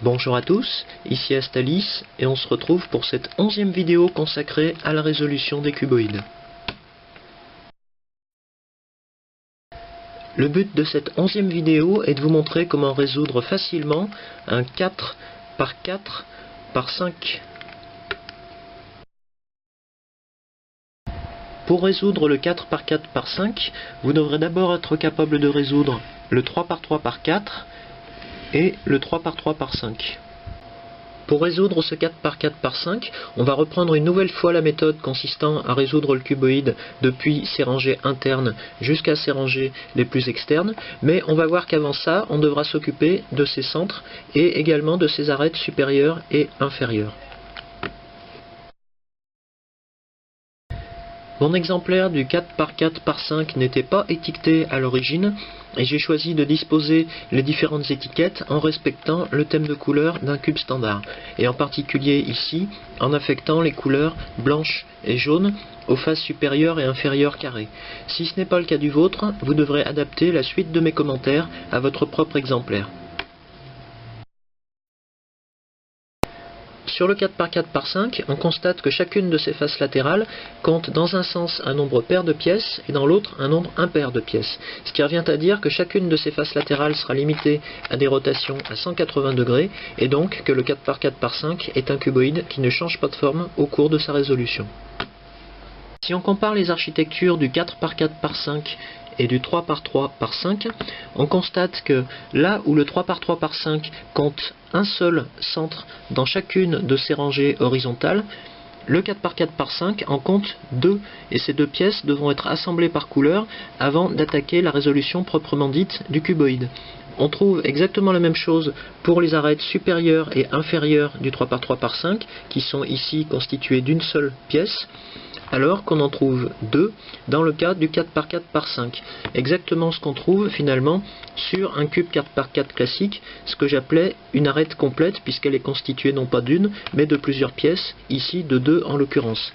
Bonjour à tous, ici Astalis et on se retrouve pour cette 11e vidéo consacrée à la résolution des cuboïdes. Le but de cette 11e vidéo est de vous montrer comment résoudre facilement un 4 par 4 par 5. Pour résoudre le 4 par 4 par 5, vous devrez d'abord être capable de résoudre le 3 par 3 par 4 et le 3 par 3 par 5. Pour résoudre ce 4 par 4 par 5, on va reprendre une nouvelle fois la méthode consistant à résoudre le cuboïde depuis ses rangées internes jusqu'à ses rangées les plus externes, mais on va voir qu'avant ça, on devra s'occuper de ses centres et également de ses arêtes supérieures et inférieures. Mon exemplaire du 4 par 4 par 5 n'était pas étiqueté à l'origine et j'ai choisi de disposer les différentes étiquettes en respectant le thème de couleur d'un cube standard et en particulier ici en affectant les couleurs blanche et jaune aux faces supérieures et inférieures carrées. Si ce n'est pas le cas du vôtre, vous devrez adapter la suite de mes commentaires à votre propre exemplaire. Sur le 4 par 4 par 5, on constate que chacune de ces faces latérales compte dans un sens un nombre pair de pièces et dans l'autre un nombre impair de pièces. Ce qui revient à dire que chacune de ces faces latérales sera limitée à des rotations à 180 degrés et donc que le 4 par 4 par 5 est un cuboïde qui ne change pas de forme au cours de sa résolution. Si on compare les architectures du 4 par 4 par 5 et du 3 par 3 par 5, on constate que là où le 3 par 3 par 5 compte un seul centre dans chacune de ses rangées horizontales, le 4 par 4 par 5 en compte deux, et ces deux pièces devront être assemblées par couleur avant d'attaquer la résolution proprement dite du cuboïde. On trouve exactement la même chose pour les arêtes supérieures et inférieures du 3 par 3 par 5, qui sont ici constituées d'une seule pièce, alors qu'on en trouve deux dans le cas du 4 par 4 par 5. Exactement ce qu'on trouve finalement sur un cube 4 par 4 classique, ce que j'appelais une arête complète puisqu'elle est constituée non pas d'une mais de plusieurs pièces, ici de deux en l'occurrence.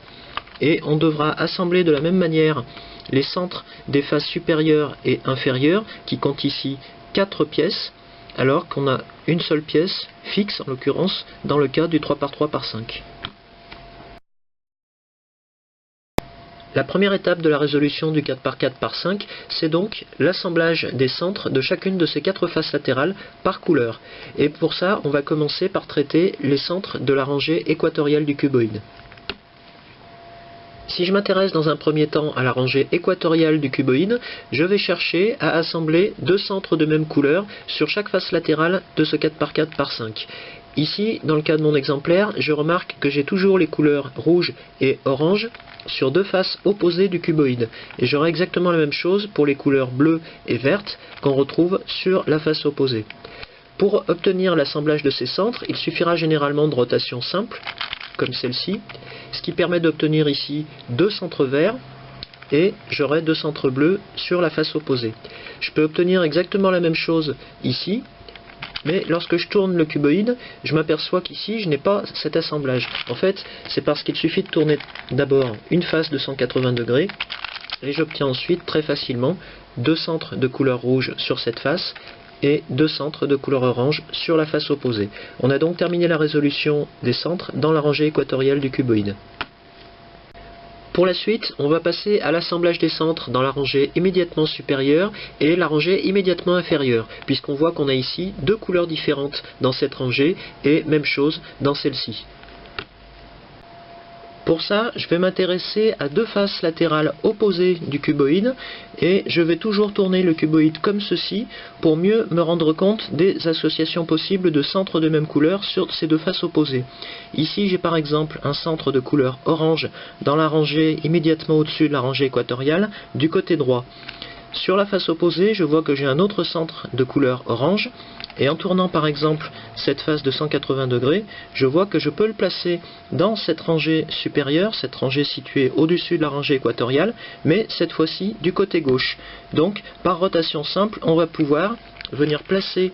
Et on devra assembler de la même manière les centres des faces supérieures et inférieures qui comptent ici 4 pièces alors qu'on a une seule pièce fixe en l'occurrence dans le cas du 3 par 3 par 5. La première étape de la résolution du 4 par 4 par 5, c'est donc l'assemblage des centres de chacune de ces 4 faces latérales par couleur. Et pour ça, on va commencer par traiter les centres de la rangée équatoriale du cuboïde. Si je m'intéresse dans un premier temps à la rangée équatoriale du cuboïde, je vais chercher à assembler deux centres de même couleur sur chaque face latérale de ce 4 par 4 par 5. Ici, dans le cas de mon exemplaire, je remarque que j'ai toujours les couleurs rouge et orange sur deux faces opposées du cuboïde. Et j'aurai exactement la même chose pour les couleurs bleues et vertes qu'on retrouve sur la face opposée. Pour obtenir l'assemblage de ces centres, il suffira généralement de rotation simple, comme celle-ci, ce qui permet d'obtenir ici deux centres verts et j'aurai deux centres bleus sur la face opposée. Je peux obtenir exactement la même chose ici, mais lorsque je tourne le cuboïde, je m'aperçois qu'ici je n'ai pas cet assemblage. En fait, c'est parce qu'il suffit de tourner d'abord une face de 180 degrés et j'obtiens ensuite très facilement deux centres de couleur rouge sur cette face et deux centres de couleur orange sur la face opposée. On a donc terminé la résolution des centres dans la rangée équatoriale du cuboïde. Pour la suite, on va passer à l'assemblage des centres dans la rangée immédiatement supérieure et la rangée immédiatement inférieure, puisqu'on voit qu'on a ici deux couleurs différentes dans cette rangée et même chose dans celle-ci. Pour ça, je vais m'intéresser à deux faces latérales opposées du cuboïde et je vais toujours tourner le cuboïde comme ceci pour mieux me rendre compte des associations possibles de centres de même couleur sur ces deux faces opposées. Ici, j'ai par exemple un centre de couleur orange dans la rangée immédiatement au-dessus de la rangée équatoriale du côté droit. Sur la face opposée, je vois que j'ai un autre centre de couleur orange, et en tournant par exemple cette face de 180 degrés, je vois que je peux le placer dans cette rangée supérieure, cette rangée située au-dessus de la rangée équatoriale, mais cette fois-ci du côté gauche. Donc, par rotation simple, on va pouvoir venir placer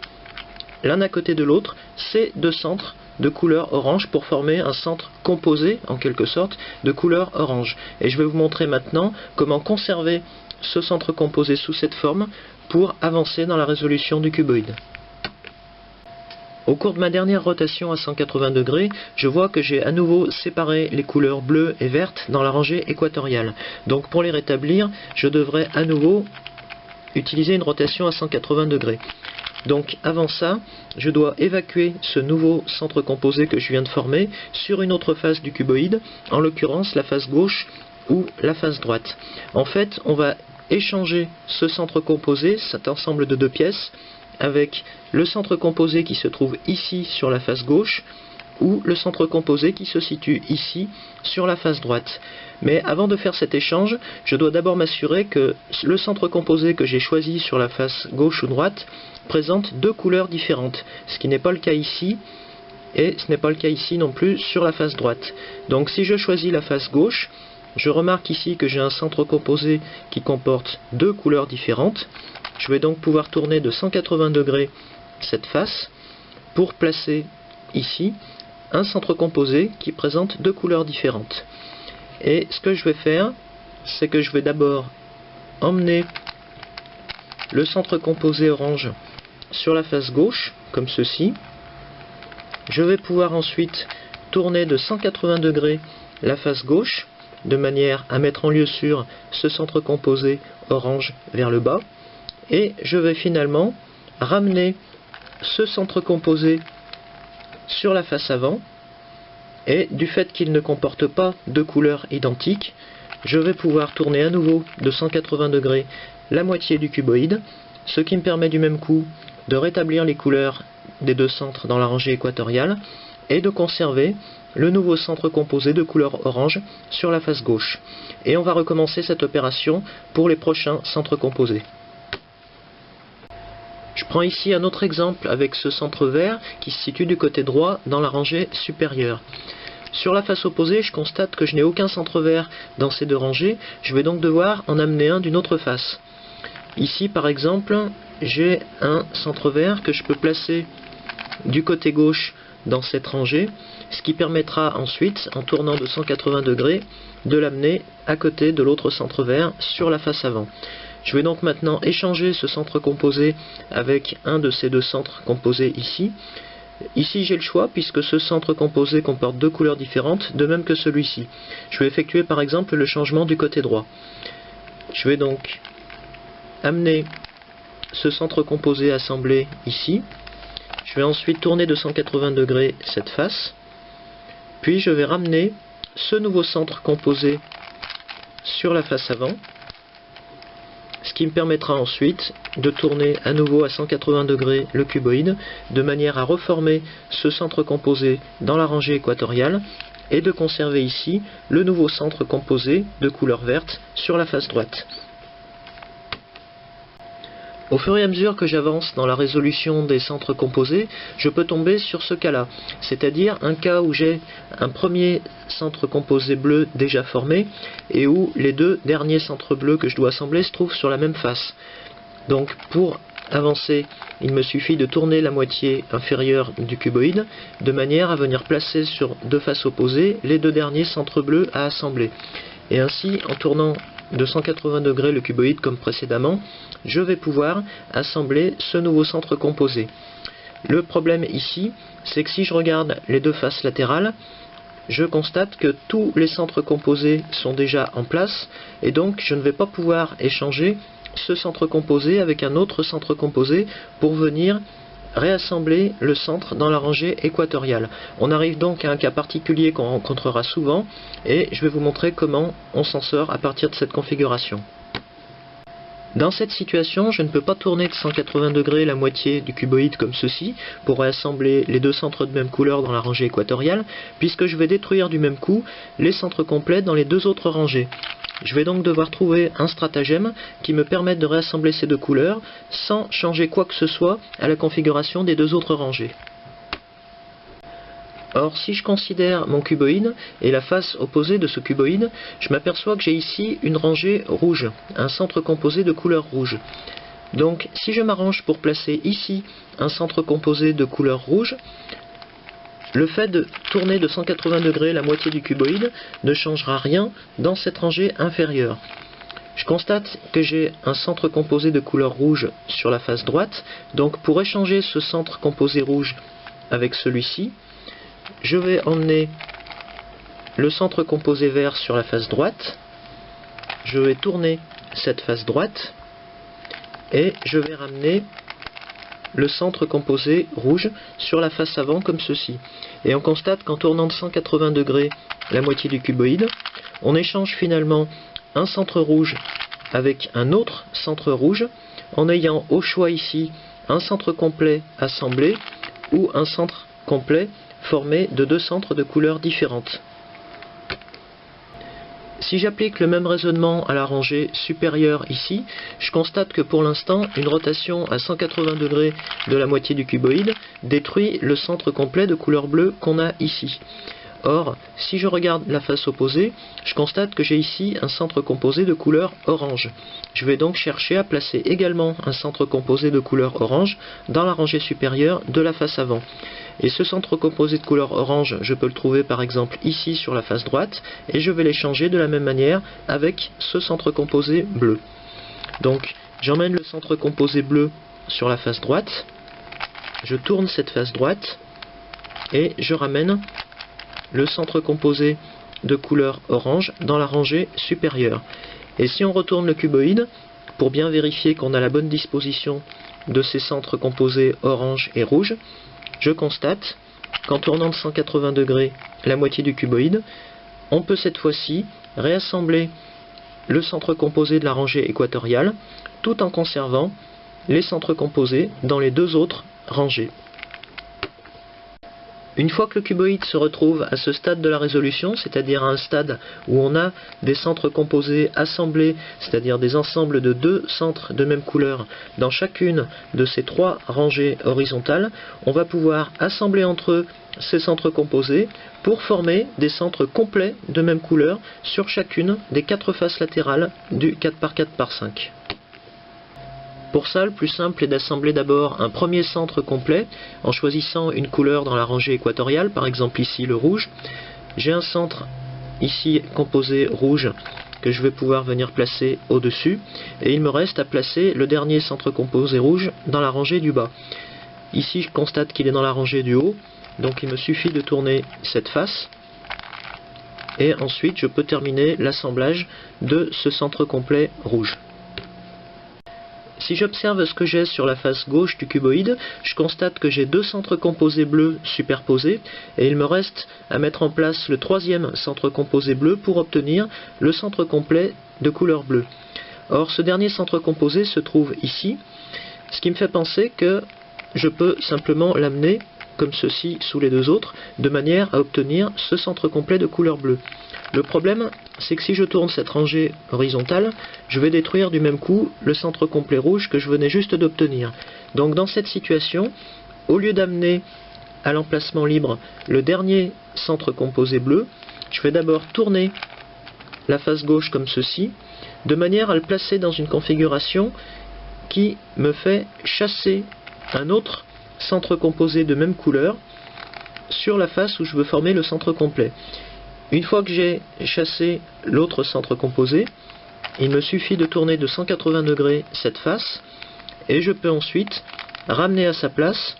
l'un à côté de l'autre ces deux centres de couleur orange pour former un centre composé, en quelque sorte, de couleur orange. Et je vais vous montrer maintenant comment conserver ce centre composé sous cette forme pour avancer dans la résolution du cuboïde. Au cours de ma dernière rotation à 180 degrés, je vois que j'ai à nouveau séparé les couleurs bleues et vertes dans la rangée équatoriale. Donc pour les rétablir, je devrais à nouveau utiliser une rotation à 180 degrés. Donc avant ça, je dois évacuer ce nouveau centre composé que je viens de former sur une autre face du cuboïde, en l'occurrence la face gauche ou la face droite. En fait, on va échanger ce centre composé, cet ensemble de deux pièces, avec le centre composé qui se trouve ici sur la face gauche, ou le centre composé qui se situe ici sur la face droite. Mais avant de faire cet échange, je dois d'abord m'assurer que le centre composé que j'ai choisi sur la face gauche ou droite présente deux couleurs différentes, ce qui n'est pas le cas ici, et ce n'est pas le cas ici non plus sur la face droite. Donc si je choisis la face gauche, je remarque ici que j'ai un centre composé qui comporte deux couleurs différentes. Je vais donc pouvoir tourner de 180 degrés cette face pour placer ici un centre composé qui présente deux couleurs différentes. Et ce que je vais faire, c'est que je vais d'abord emmener le centre composé orange sur la face gauche, comme ceci. Je vais pouvoir ensuite tourner de 180 degrés la face gauche, de manière à mettre en lieu sûr ce centre composé orange vers le bas. Et je vais finalement ramener ce centre composé sur la face avant, et du fait qu'il ne comporte pas deux couleurs identiques, je vais pouvoir tourner à nouveau de 180 degrés la moitié du cuboïde, ce qui me permet du même coup de rétablir les couleurs des deux centres dans la rangée équatoriale et de conserver le nouveau centre composé de couleur orange sur la face gauche. Et on va recommencer cette opération pour les prochains centres composés. Je prends ici un autre exemple avec ce centre vert qui se situe du côté droit dans la rangée supérieure. Sur la face opposée, je constate que je n'ai aucun centre vert dans ces deux rangées, je vais donc devoir en amener un d'une autre face. Ici par exemple, j'ai un centre vert que je peux placer du côté gauche dans cette rangée, ce qui permettra ensuite, en tournant de 180 degrés, de l'amener à côté de l'autre centre vert sur la face avant. Je vais donc maintenant échanger ce centre composé avec un de ces deux centres composés ici. Ici j'ai le choix puisque ce centre composé comporte deux couleurs différentes, de même que celui-ci. Je vais effectuer par exemple le changement du côté droit. Je vais donc amener ce centre composé assemblé ici. Je vais ensuite tourner de 180 degrés cette face. Puis je vais ramener ce nouveau centre composé sur la face avant, ce qui me permettra ensuite de tourner à nouveau à 180 degrés le cuboïde, de manière à reformer ce centre composé dans la rangée équatoriale, et de conserver ici le nouveau centre composé de couleur verte sur la face droite. Au fur et à mesure que j'avance dans la résolution des centres composés, je peux tomber sur ce cas-là, c'est-à-dire un cas où j'ai un premier centre composé bleu déjà formé et où les deux derniers centres bleus que je dois assembler se trouvent sur la même face. Donc pour avancer, il me suffit de tourner la moitié inférieure du cuboïde de manière à venir placer sur deux faces opposées les deux derniers centres bleus à assembler. Et ainsi, en tournant de 180 degrés le cuboïde comme précédemment, je vais pouvoir assembler ce nouveau centre composé. Le problème ici, c'est que si je regarde les deux faces latérales, je constate que tous les centres composés sont déjà en place, et donc je ne vais pas pouvoir échanger ce centre composé avec un autre centre composé pour venir réassembler le centre dans la rangée équatoriale. On arrive donc à un cas particulier qu'on rencontrera souvent, et je vais vous montrer comment on s'en sort à partir de cette configuration. Dans cette situation, je ne peux pas tourner de 180 degrés la moitié du cuboïde comme ceci, pour réassembler les deux centres de même couleur dans la rangée équatoriale, puisque je vais détruire du même coup les centres complets dans les deux autres rangées. Je vais donc devoir trouver un stratagème qui me permette de réassembler ces deux couleurs sans changer quoi que ce soit à la configuration des deux autres rangées. Or, si je considère mon cuboïde et la face opposée de ce cuboïde, je m'aperçois que j'ai ici une rangée rouge, un centre composé de couleur rouge. Donc, si je m'arrange pour placer ici un centre composé de couleur rouge, le fait de tourner de 180 degrés la moitié du cuboïde ne changera rien dans cette rangée inférieure. Je constate que j'ai un centre composé de couleur rouge sur la face droite, donc pour échanger ce centre composé rouge avec celui-ci, je vais emmener le centre composé vert sur la face droite, je vais tourner cette face droite, et je vais ramener le centre composé rouge sur la face avant comme ceci. Et on constate qu'en tournant de 180 degrés la moitié du cuboïde, on échange finalement un centre rouge avec un autre centre rouge, en ayant au choix ici un centre complet assemblé ou un centre complet formé de deux centres de couleurs différentes. Si j'applique le même raisonnement à la rangée supérieure ici, je constate que pour l'instant, une rotation à 180 degrés de la moitié du cuboïde détruit le centre complet de couleur bleue qu'on a ici. Or, si je regarde la face opposée, je constate que j'ai ici un centre composé de couleur orange. Je vais donc chercher à placer également un centre composé de couleur orange dans la rangée supérieure de la face avant. Et ce centre composé de couleur orange, je peux le trouver par exemple ici sur la face droite, et je vais l'échanger de la même manière avec ce centre composé bleu. Donc, j'emmène le centre composé bleu sur la face droite, je tourne cette face droite, et je ramène le centre composé de couleur orange dans la rangée supérieure. Et si on retourne le cuboïde, pour bien vérifier qu'on a la bonne disposition de ces centres composés orange et rouge, je constate qu'en tournant de 180 degrés la moitié du cuboïde, on peut cette fois-ci réassembler le centre composé de la rangée équatoriale tout en conservant les centres composés dans les deux autres rangées. Une fois que le cuboïde se retrouve à ce stade de la résolution, c'est-à-dire à un stade où on a des centres composés assemblés, c'est-à-dire des ensembles de deux centres de même couleur dans chacune de ces trois rangées horizontales, on va pouvoir assembler entre eux ces centres composés pour former des centres complets de même couleur sur chacune des quatre faces latérales du 4x4x5. Pour ça, le plus simple est d'assembler d'abord un premier centre complet en choisissant une couleur dans la rangée équatoriale, par exemple ici le rouge. J'ai un centre ici composé rouge que je vais pouvoir venir placer au-dessus, et il me reste à placer le dernier centre composé rouge dans la rangée du bas. Ici je constate qu'il est dans la rangée du haut, donc il me suffit de tourner cette face, et ensuite je peux terminer l'assemblage de ce centre complet rouge. Si j'observe ce que j'ai sur la face gauche du cuboïde, je constate que j'ai deux centres composés bleus superposés, et il me reste à mettre en place le troisième centre composé bleu pour obtenir le centre complet de couleur bleue. Or, ce dernier centre composé se trouve ici, ce qui me fait penser que je peux simplement l'amener comme ceci sous les deux autres, de manière à obtenir ce centre complet de couleur bleue. Le problème, c'est que si je tourne cette rangée horizontale, je vais détruire du même coup le centre complet rouge que je venais juste d'obtenir. Donc dans cette situation, au lieu d'amener à l'emplacement libre le dernier centre composé bleu, je vais d'abord tourner la face gauche comme ceci, de manière à le placer dans une configuration qui me fait chasser un autre centre composé de même couleur sur la face où je veux former le centre complet. Une fois que j'ai chassé l'autre centre composé, il me suffit de tourner de 180 degrés cette face, et je peux ensuite ramener à sa place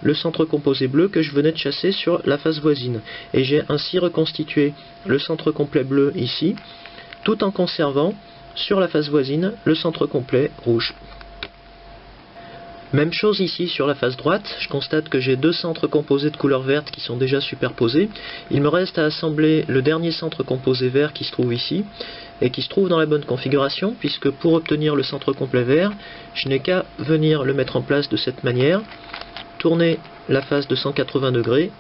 le centre composé bleu que je venais de chasser sur la face voisine. Et j'ai ainsi reconstitué le centre complet bleu ici, tout en conservant sur la face voisine le centre complet rouge. Même chose ici sur la face droite, je constate que j'ai deux centres composés de couleur verte qui sont déjà superposés. Il me reste à assembler le dernier centre composé vert qui se trouve ici, et qui se trouve dans la bonne configuration, puisque pour obtenir le centre complet vert, je n'ai qu'à venir le mettre en place de cette manière, tourner la face de 180 degrés,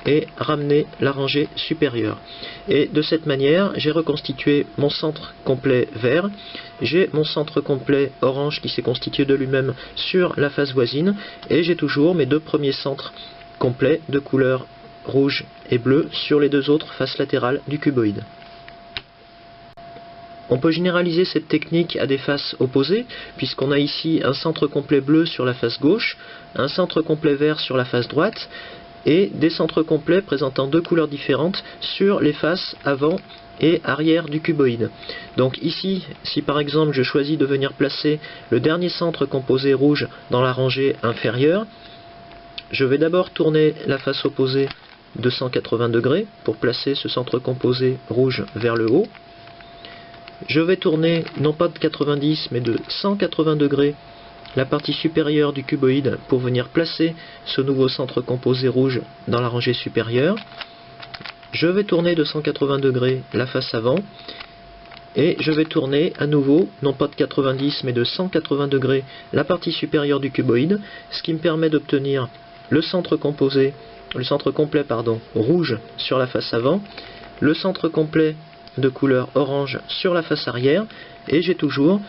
et ramener la rangée supérieure. Et de cette manière, j'ai reconstitué mon centre complet vert, j'ai mon centre complet orange qui s'est constitué de lui-même sur la face voisine, et j'ai toujours mes deux premiers centres complets de couleur rouge et bleu sur les deux autres faces latérales du cuboïde. On peut généraliser cette technique à des faces opposées, puisqu'on a ici un centre complet bleu sur la face gauche, un centre complet vert sur la face droite, et des centres complets présentant deux couleurs différentes sur les faces avant et arrière du cuboïde. Donc ici, si par exemple je choisis de venir placer le dernier centre composé rouge dans la rangée inférieure, je vais d'abord tourner la face opposée de 180 degrés pour placer ce centre composé rouge vers le haut. Je vais tourner non pas de 90 mais de 180 degrés la partie supérieure du cuboïde pour venir placer ce nouveau centre composé rouge dans la rangée supérieure. Je vais tourner de 180 degrés la face avant et je vais tourner à nouveau, non pas de 90 mais de 180 degrés la partie supérieure du cuboïde, ce qui me permet d'obtenir le centre complet rouge sur la face avant, le centre complet de couleur orange sur la face arrière, et j'ai toujours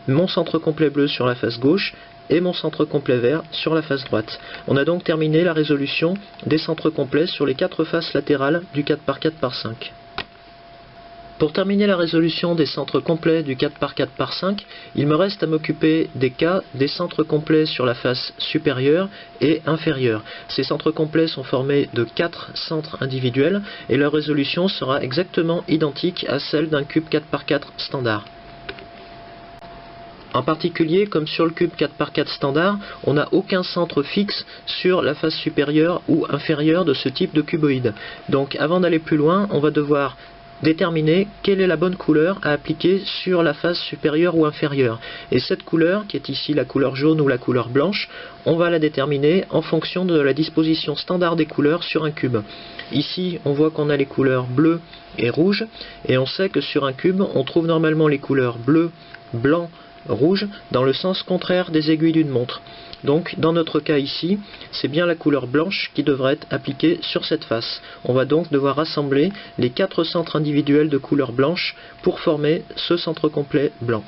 mon centre complet bleu sur la face gauche et mon centre complet vert sur la face droite. On a donc terminé la résolution des centres complets sur les 4 faces latérales du 4x4x5. Pour terminer la résolution des centres complets du 4x4x5, il me reste à m'occuper des cas des centres complets sur la face supérieure et inférieure. Ces centres complets sont formés de 4 centres individuels et leur résolution sera exactement identique à celle d'un cube 4x4 standard. En particulier, comme sur le cube 4x4 standard, on n'a aucun centre fixe sur la face supérieure ou inférieure de ce type de cuboïde. Donc avant d'aller plus loin, on va devoir déterminer quelle est la bonne couleur à appliquer sur la face supérieure ou inférieure. Et cette couleur, qui est ici la couleur jaune ou la couleur blanche, on va la déterminer en fonction de la disposition standard des couleurs sur un cube. Ici, on voit qu'on a les couleurs bleu et rouge, et on sait que sur un cube, on trouve normalement les couleurs bleu, blanc, rouge dans le sens contraire des aiguilles d'une montre. Donc dans notre cas ici, c'est bien la couleur blanche qui devrait être appliquée sur cette face. On va donc devoir rassembler les 4 centres individuels de couleur blanche pour former ce centre complet blanc.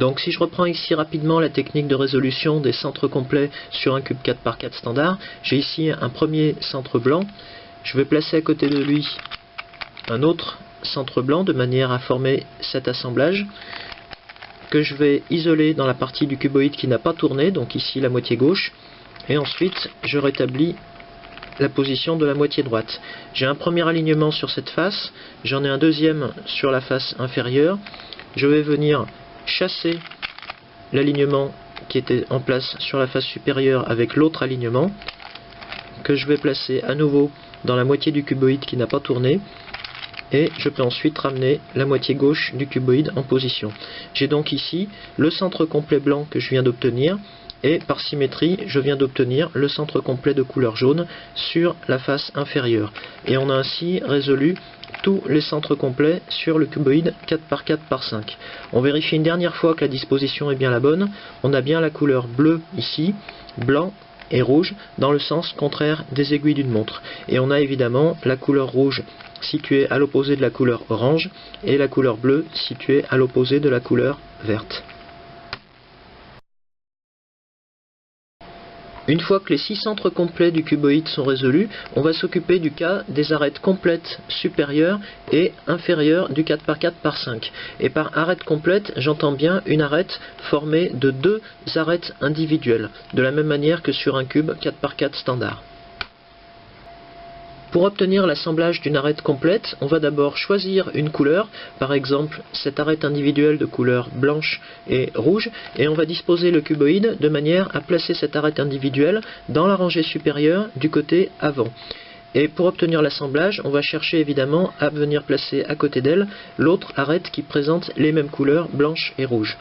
Donc si je reprends ici rapidement la technique de résolution des centres complets sur un cube 4x4 standard, j'ai ici un premier centre blanc, je vais placer à côté de lui un autre centre blanc de manière à former cet assemblage que je vais isoler dans la partie du cuboïde qui n'a pas tourné, donc ici la moitié gauche, et ensuite je rétablis la position de la moitié droite. J'ai un premier alignement sur cette face, j'en ai un deuxième sur la face inférieure, je vais venir chasser l'alignement qui était en place sur la face supérieure avec l'autre alignement, que je vais placer à nouveau dans la moitié du cuboïde qui n'a pas tourné, et je peux ensuite ramener la moitié gauche du cuboïde en position. J'ai donc ici le centre complet blanc que je viens d'obtenir, et par symétrie, je viens d'obtenir le centre complet de couleur jaune sur la face inférieure. Et on a ainsi résolu tous les centres complets sur le cuboïde 4x4x5. On vérifie une dernière fois que la disposition est bien la bonne. On a bien la couleur bleue ici, blanc et rouge dans le sens contraire des aiguilles d'une montre. Et on a évidemment la couleur rouge située à l'opposé de la couleur orange et la couleur bleue située à l'opposé de la couleur verte. Une fois que les 6 centres complets du cuboïde sont résolus, on va s'occuper du cas des arêtes complètes supérieures et inférieures du 4x4x5. Et par arête complète, j'entends bien une arête formée de 2 arêtes individuelles, de la même manière que sur un cube 4x4 standard. Pour obtenir l'assemblage d'une arête complète, on va d'abord choisir une couleur, par exemple cette arête individuelle de couleur blanche et rouge, et on va disposer le cuboïde de manière à placer cette arête individuelle dans la rangée supérieure du côté avant. Et pour obtenir l'assemblage, on va chercher évidemment à venir placer à côté d'elle l'autre arête qui présente les mêmes couleurs blanche et rouge.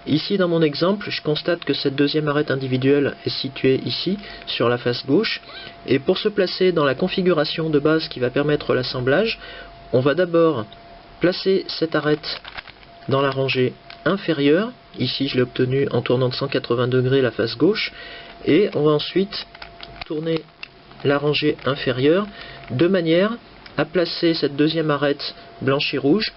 Ici dans mon exemple, je constate que cette deuxième arête individuelle est située ici, sur la face gauche, et pour se placer dans la configuration de base qui va permettre l'assemblage, on va d'abord placer cette arête dans la rangée inférieure, ici je l'ai obtenue en tournant de 180 degrés la face gauche, et on va ensuite tourner la rangée inférieure de manière à placer cette deuxième arête blanche et rouge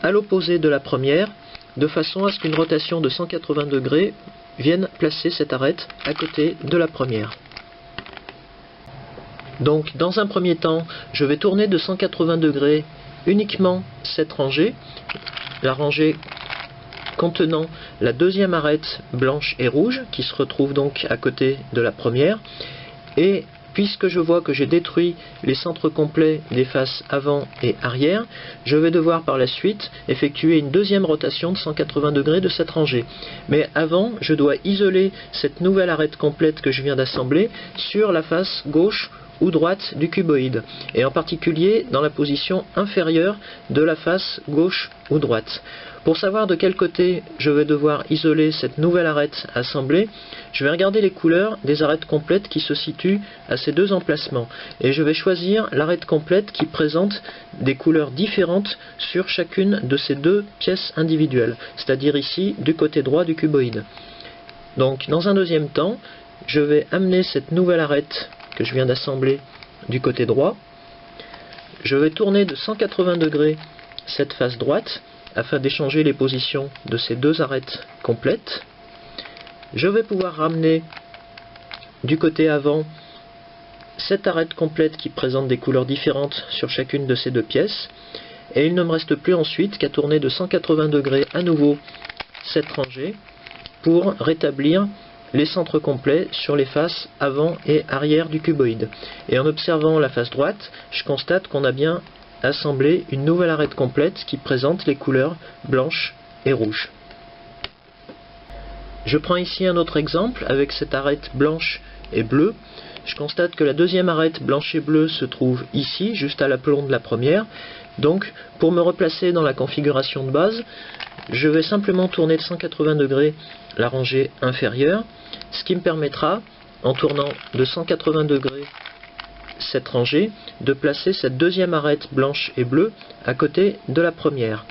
à l'opposé de la première, de façon à ce qu'une rotation de 180 degrés vienne placer cette arête à côté de la première. Donc dans un premier temps, je vais tourner de 180 degrés uniquement cette rangée, la rangée contenant la deuxième arête blanche et rouge, qui se retrouve donc à côté de la première, et puisque je vois que j'ai détruit les centres complets des faces avant et arrière, je vais devoir par la suite effectuer une deuxième rotation de 180 degrés de cette rangée. Mais avant, je dois isoler cette nouvelle arête complète que je viens d'assembler sur la face gauche ou droite du cuboïde, et en particulier dans la position inférieure de la face gauche ou droite. Pour savoir de quel côté je vais devoir isoler cette nouvelle arête assemblée, je vais regarder les couleurs des arêtes complètes qui se situent à ces deux emplacements, et je vais choisir l'arête complète qui présente des couleurs différentes sur chacune de ces deux pièces individuelles, c'est-à-dire ici du côté droit du cuboïde. Donc dans un deuxième temps, je vais amener cette nouvelle arête que je viens d'assembler du côté droit. Je vais tourner de 180 degrés cette face droite afin d'échanger les positions de ces deux arêtes complètes. Je vais pouvoir ramener du côté avant cette arête complète qui présente des couleurs différentes sur chacune de ces deux pièces, et il ne me reste plus ensuite qu'à tourner de 180 degrés à nouveau cette rangée pour rétablir les centres complets sur les faces avant et arrière du cuboïde. Et en observant la face droite, je constate qu'on a bien assemblé une nouvelle arête complète qui présente les couleurs blanche et rouge. Je prends ici un autre exemple avec cette arête blanche et bleue. Je constate que la deuxième arête blanche et bleue se trouve ici, juste à l'aplomb de la première. Donc, pour me replacer dans la configuration de base, je vais simplement tourner de 180 degrés la rangée inférieure, ce qui me permettra, en tournant de 180 degrés cette rangée, de placer cette deuxième arête blanche et bleue à côté de la première.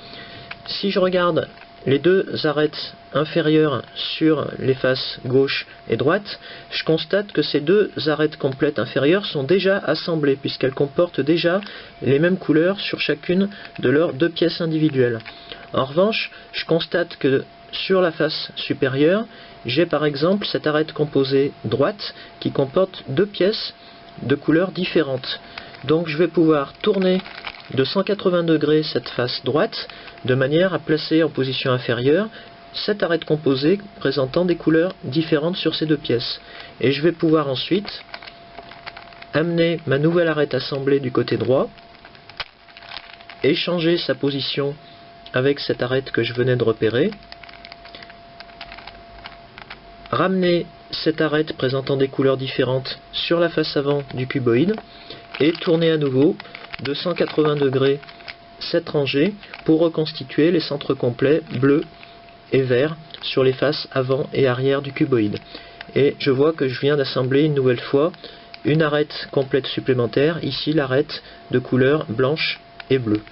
Si je regarde les deux arêtes inférieures sur les faces gauche et droite, je constate que ces deux arêtes complètes inférieures sont déjà assemblées, puisqu'elles comportent déjà les mêmes couleurs sur chacune de leurs deux pièces individuelles. En revanche, je constate que sur la face supérieure, j'ai par exemple cette arête composée droite qui comporte deux pièces de couleurs différentes. Donc je vais pouvoir tourner de 180 degrés cette face droite de manière à placer en position inférieure cette arête composée présentant des couleurs différentes sur ces deux pièces. Et je vais pouvoir ensuite amener ma nouvelle arête assemblée du côté droit, échanger sa position avec cette arête que je venais de repérer, ramener cette arête présentant des couleurs différentes sur la face avant du cuboïde et tourner à nouveau de 180 degrés cette rangée pour reconstituer les centres complets bleu et vert sur les faces avant et arrière du cuboïde. Et je vois que je viens d'assembler une nouvelle fois une arête complète supplémentaire, ici l'arête de couleur blanche et bleue.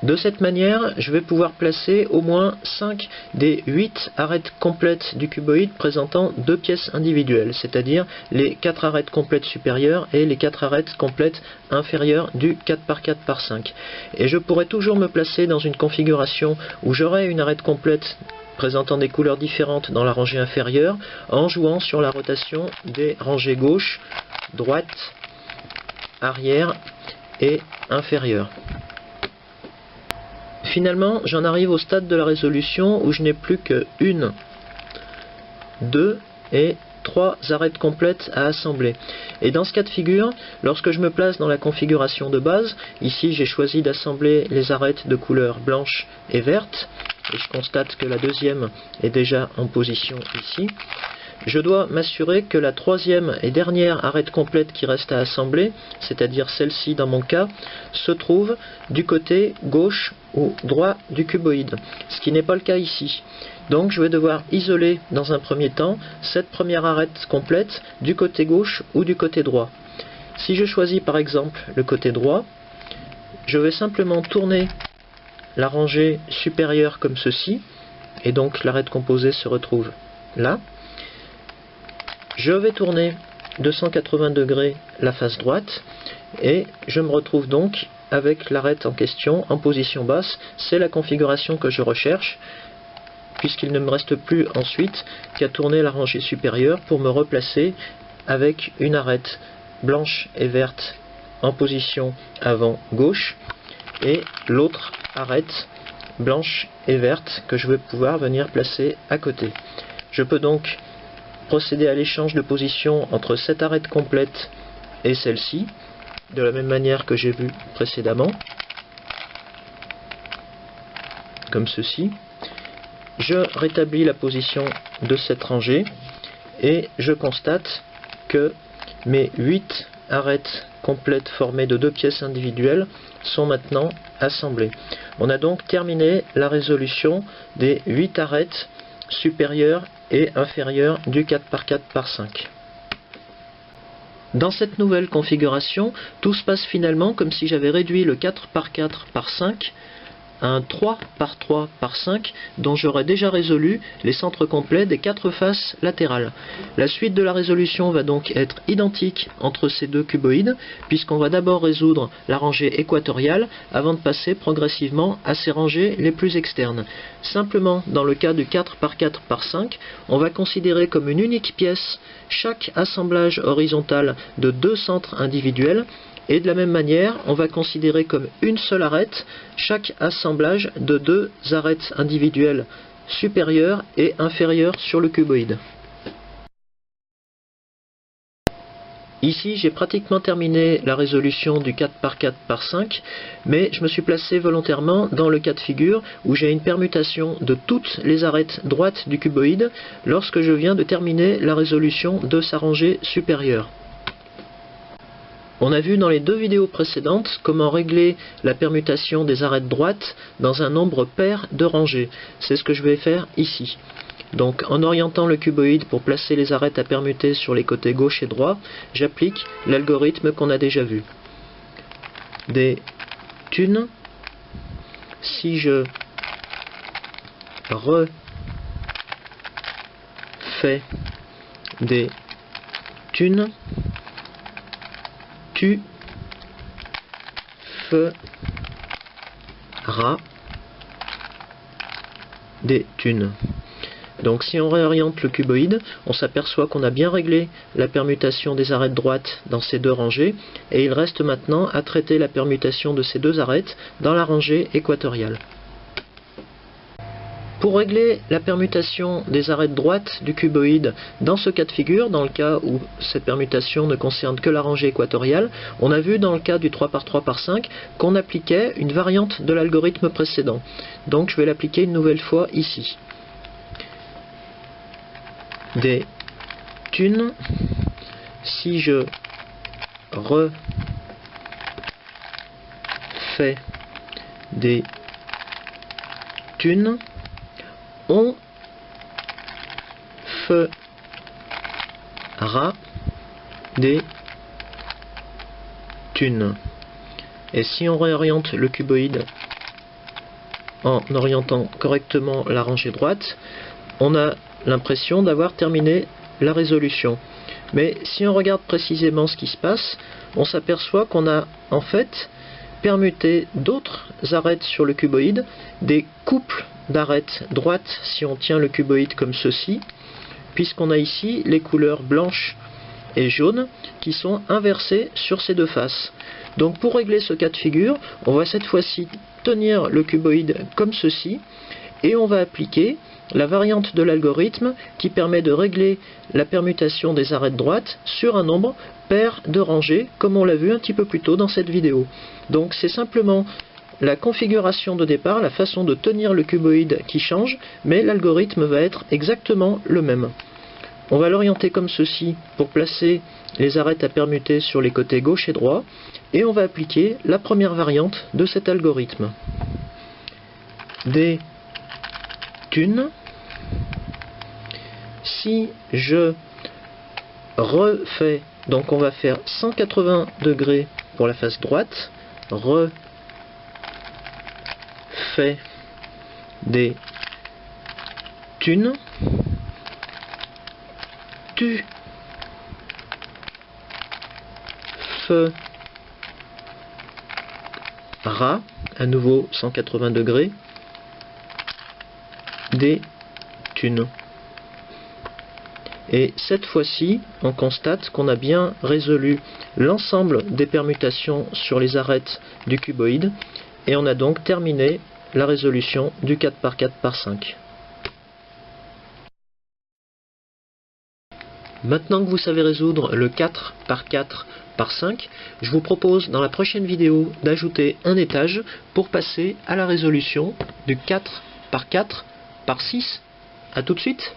De cette manière, je vais pouvoir placer au moins 5 des 8 arêtes complètes du cuboïde présentant deux pièces individuelles, c'est-à-dire les 4 arêtes complètes supérieures et les 4 arêtes complètes inférieures du 4x4x5. Et je pourrais toujours me placer dans une configuration où j'aurai une arête complète présentant des couleurs différentes dans la rangée inférieure en jouant sur la rotation des rangées gauche, droite, arrière et inférieure. Finalement, j'en arrive au stade de la résolution où je n'ai plus que 1, 2 et 3 arêtes complètes à assembler. Et dans ce cas de figure, lorsque je me place dans la configuration de base, ici j'ai choisi d'assembler les arêtes de couleur blanche et verte, et je constate que la deuxième est déjà en position ici. Je dois m'assurer que la troisième et dernière arête complète qui reste à assembler, c'est-à-dire celle-ci dans mon cas, se trouve du côté gauche ou droit du cuboïde, ce qui n'est pas le cas ici. Donc je vais devoir isoler dans un premier temps cette première arête complète du côté gauche ou du côté droit. Si je choisis par exemple le côté droit, je vais simplement tourner la rangée supérieure comme ceci, et donc l'arête composée se retrouve là. Je vais tourner de 180 degrés la face droite et je me retrouve donc avec l'arête en question en position basse. C'est la configuration que je recherche, puisqu'il ne me reste plus ensuite qu'à tourner la rangée supérieure pour me replacer avec une arête blanche et verte en position avant gauche et l'autre arête blanche et verte que je vais pouvoir venir placer à côté. Je peux donc procéder à l'échange de position entre cette arête complète et celle-ci, de la même manière que j'ai vu précédemment, comme ceci. Je rétablis la position de cette rangée et je constate que mes 8 arêtes complètes formées de 2 pièces individuelles sont maintenant assemblées. On a donc terminé la résolution des 8 arêtes supérieures et inférieures du 4x4x5. Dans cette nouvelle configuration, tout se passe finalement comme si j'avais réduit le 4x4x5 à un 3x3x5 dont j'aurais déjà résolu les centres complets des 4 faces latérales. La suite de la résolution va donc être identique entre ces deux cuboïdes, puisqu'on va d'abord résoudre la rangée équatoriale avant de passer progressivement à ces rangées les plus externes. Simplement, dans le cas du 4x4x5, on va considérer comme une unique pièce chaque assemblage horizontal de 2 centres individuels. Et de la même manière, on va considérer comme une seule arête chaque assemblage de 2 arêtes individuelles supérieures et inférieures sur le cuboïde. Ici, j'ai pratiquement terminé la résolution du 4x4x5, mais je me suis placé volontairement dans le cas de figure où j'ai une permutation de toutes les arêtes droites du cuboïde lorsque je viens de terminer la résolution de sa rangée supérieure. On a vu dans les 2 vidéos précédentes comment régler la permutation des arêtes droites dans un nombre pair de rangées. C'est ce que je vais faire ici. Donc en orientant le cuboïde pour placer les arêtes à permuter sur les côtés gauche et droit, j'applique l'algorithme qu'on a déjà vu. Des thunes, si je refais des thunes, tu feras des thunes. Donc si on réoriente le cuboïde, on s'aperçoit qu'on a bien réglé la permutation des arêtes droites dans ces 2 rangées, et il reste maintenant à traiter la permutation de ces 2 arêtes dans la rangée équatoriale. Pour régler la permutation des arêtes droites du cuboïde dans ce cas de figure, dans le cas où cette permutation ne concerne que la rangée équatoriale, on a vu dans le cas du 3x3x5 qu'on appliquait une variante de l'algorithme précédent. Donc je vais l'appliquer une nouvelle fois ici. Des thunes, si je refais des thunes, on fera des thunes. Et si on réoriente le cuboïde en orientant correctement la rangée droite, on a l'impression d'avoir terminé la résolution. Mais si on regarde précisément ce qui se passe, on s'aperçoit qu'on a en fait permuté d'autres arêtes sur le cuboïde, des couples d'arêtes droites si on tient le cuboïde comme ceci, puisqu'on a ici les couleurs blanche et jaune qui sont inversées sur ces 2 faces. Donc pour régler ce cas de figure, on va cette fois-ci tenir le cuboïde comme ceci, et on va appliquer la variante de l'algorithme qui permet de régler la permutation des arêtes droites sur un nombre pair de rangées, comme on l'a vu un petit peu plus tôt dans cette vidéo. Donc c'est simplement la configuration de départ, la façon de tenir le cuboïde qui change, mais l'algorithme va être exactement le même. On va l'orienter comme ceci pour placer les arêtes à permuter sur les côtés gauche et droit, et on va appliquer la première variante de cet algorithme. Des thunes, si je refais, donc on va faire 180 degrés pour la face droite, refais des thunes, tu feras, à nouveau 180 degrés, des thunes. Et cette fois-ci, on constate qu'on a bien résolu l'ensemble des permutations sur les arêtes du cuboïde, et on a donc terminé la résolution du 4x4x5. Maintenant que vous savez résoudre le 4 par 4 par 5, je vous propose dans la prochaine vidéo d'ajouter un étage pour passer à la résolution du 4 par 4 par 6. A tout de suite.